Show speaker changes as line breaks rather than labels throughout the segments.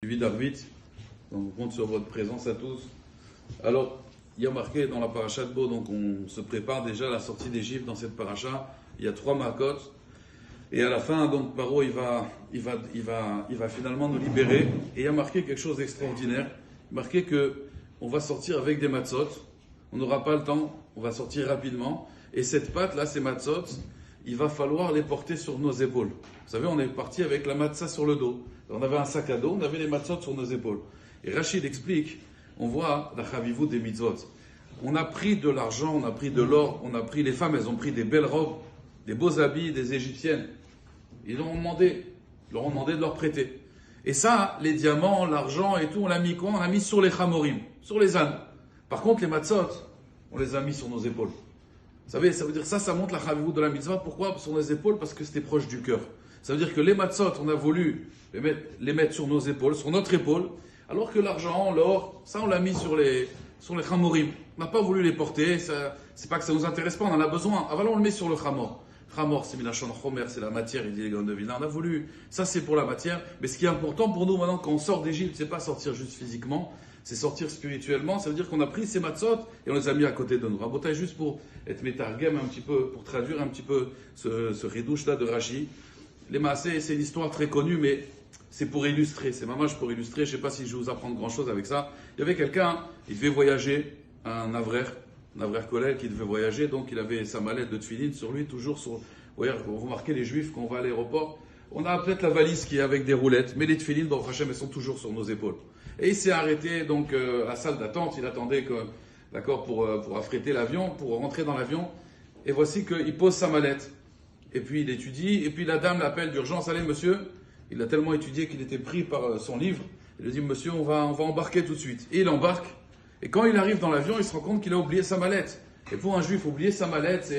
suivi d'Arvit. Donc on compte sur votre présence à tous. Alors, il y a marqué dans la paracha de Bo, donc on se prépare déjà à la sortie d'Égypte dans cette paracha. Il y a 3 makot. Et à la fin, donc Paro, il va finalement nous libérer. Et il y a marqué quelque chose d'extraordinaire. Marqué que on va sortir avec des matzot. On n'aura pas le temps. On va sortir rapidement. Et cette pâte là, ces matzot, il va falloir les porter sur nos épaules. Vous savez, on est parti avec la matzah sur le dos. On avait un sac à dos, on avait les matzot sur nos épaules. Et Rachid explique, on voit la chavivut des mitzvot. On a pris de l'argent, on a pris de l'or, on a pris, les femmes, elles ont pris des belles robes, des beaux habits des Égyptiennes. Ils leur ont demandé de leur prêter. Et ça, les diamants, l'argent et tout, on l'a mis quoi? On l'a mis sur les chamorim, sur les ânes. Par contre, les matzot, on les a mis sur nos épaules. Vous savez, ça veut dire ça montre la chavivut de la mitzvah. Pourquoi? Sur nos épaules, parce que c'était proche du cœur. Ça veut dire que les matzot, on a voulu les mettre sur nos épaules, sur notre épaule, alors que l'argent, l'or, ça on l'a mis sur les chamorim. On n'a pas voulu les porter, c'est pas que ça nous intéresse pas, on en a besoin. Ah voilà, on le met sur le chamor. Chamor, c'est Milachon Chomer, c'est la matière, il dit les grands de Vilna. On a voulu, ça c'est pour la matière, mais ce qui est important pour nous maintenant, quand on sort d'Égypte, c'est pas sortir juste physiquement, c'est sortir spirituellement. Ça veut dire qu'on a pris ces matzot et on les a mis à côté de nous. Rabotai, juste pour être métargem un petit peu, pour traduire un petit peu ce ridouche là de Rashi. Les maasés, c'est une histoire très connue, mais c'est pour illustrer, c'est mamage pour illustrer. Je ne sais pas si je vais vous apprendre grand chose avec ça. Il y avait quelqu'un, il devait voyager, un avrer collègue qui devait voyager, donc il avait sa mallette de tefillin sur lui, toujours sur. Vous voyez, vous remarquez les juifs quand on va à l'aéroport, on a peut-être la valise qui est avec des roulettes, mais les tefillin, dans Hachem, elles sont toujours sur nos épaules. Et il s'est arrêté donc à la salle d'attente, il attendait d'accord, pour affréter l'avion, pour rentrer dans l'avion, et voici qu'il pose sa mallette. Et puis il étudie, et puis la dame l'appelle d'urgence. Allez monsieur, il a tellement étudié qu'il était pris par son livre. Il lui dit monsieur, on va embarquer tout de suite. Et il embarque, et quand il arrive dans l'avion, il se rend compte qu'il a oublié sa mallette. Et pour un juif, oublier sa mallette,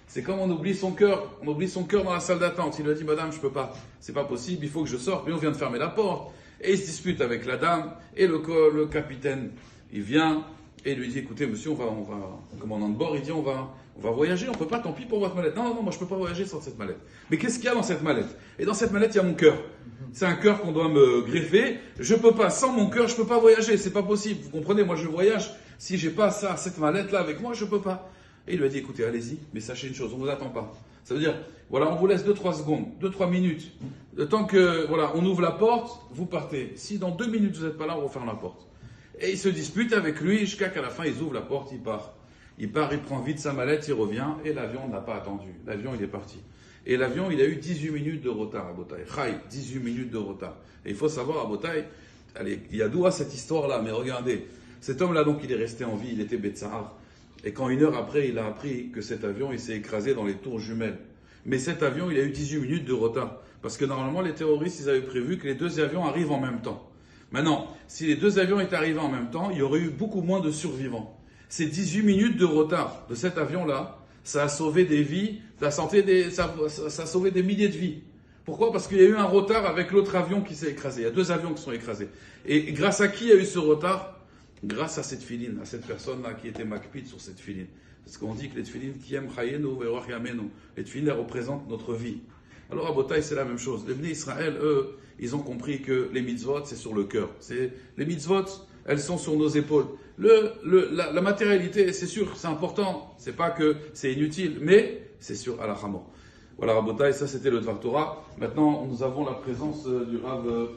c'est comme on oublie son cœur. On oublie son cœur dans la salle d'attente. Il lui a dit madame, je peux pas, c'est pas possible, il faut que je sorte. Mais on vient de fermer la porte. Et il se dispute avec la dame, et le capitaine, il vient, et il lui dit écoutez monsieur, le commandant de bord, il dit on va voyager, on peut pas, tant pis pour votre mallette. Non, moi je peux pas voyager sans cette mallette. Mais qu'est-ce qu'il y a dans cette mallette? Et dans cette mallette, il y a mon cœur. C'est un cœur qu'on doit me greffer. Je peux pas, sans mon cœur, je peux pas voyager. C'est pas possible. Vous comprenez? Moi je voyage. Si j'ai pas cette mallette-là avec moi, je peux pas. Et il lui a dit écoutez, allez-y, mais sachez une chose, on vous attend pas. Ça veut dire, voilà, on vous laisse 2-3 secondes, 2-3 minutes. Le temps que, voilà, on ouvre la porte, vous partez. Si dans 2 minutes vous n'êtes pas là, on referme la porte. Et il se dispute avec lui jusqu'à qu'à la fin, ils ouvrent la porte, il part. Il prend vite sa mallette, il revient, et l'avion n'a pas attendu. L'avion, il est parti. Et l'avion, il a eu 18 minutes de retard à Botaï. 18 minutes de retard. Et il faut savoir, à Botaï, allez, il y a d'où à cette histoire-là, mais regardez, cet homme-là, donc, il est resté en vie, il était Betsahar. Et quand 1 heure après, il a appris que cet avion, il s'est écrasé dans les tours jumelles. Mais cet avion, il a eu 18 minutes de retard. Parce que normalement, les terroristes, ils avaient prévu que les 2 avions arrivent en même temps. Maintenant, si les 2 avions étaient arrivés en même temps, il y aurait eu beaucoup moins de survivants. Ces 18 minutes de retard de cet avion-là, ça a sauvé des vies, ça a sauvé des milliers de vies. Pourquoi? Parce qu'il y a eu un retard avec l'autre avion qui s'est écrasé. Il y a 2 avions qui sont écrasés. Et grâce à qui il y a eu ce retard? Grâce à cette filine, à cette personne-là qui était makpid sur cette filine. Parce qu'on dit que les tefilin qui aiment chayenu ve'orach yamenu. Les tefilin représentent notre vie. Alors à Botaï, c'est la même chose. Les Bnei Israël, eux, ils ont compris que les mitzvot, c'est sur le cœur. Les mitzvot, elles sont sur nos épaules. La matérialité, c'est sûr, c'est important. C'est pas que c'est inutile, mais c'est sur Alachamor. Voilà, Rabotai, ça c'était le Dvar Torah. Maintenant, nous avons la présence du Rav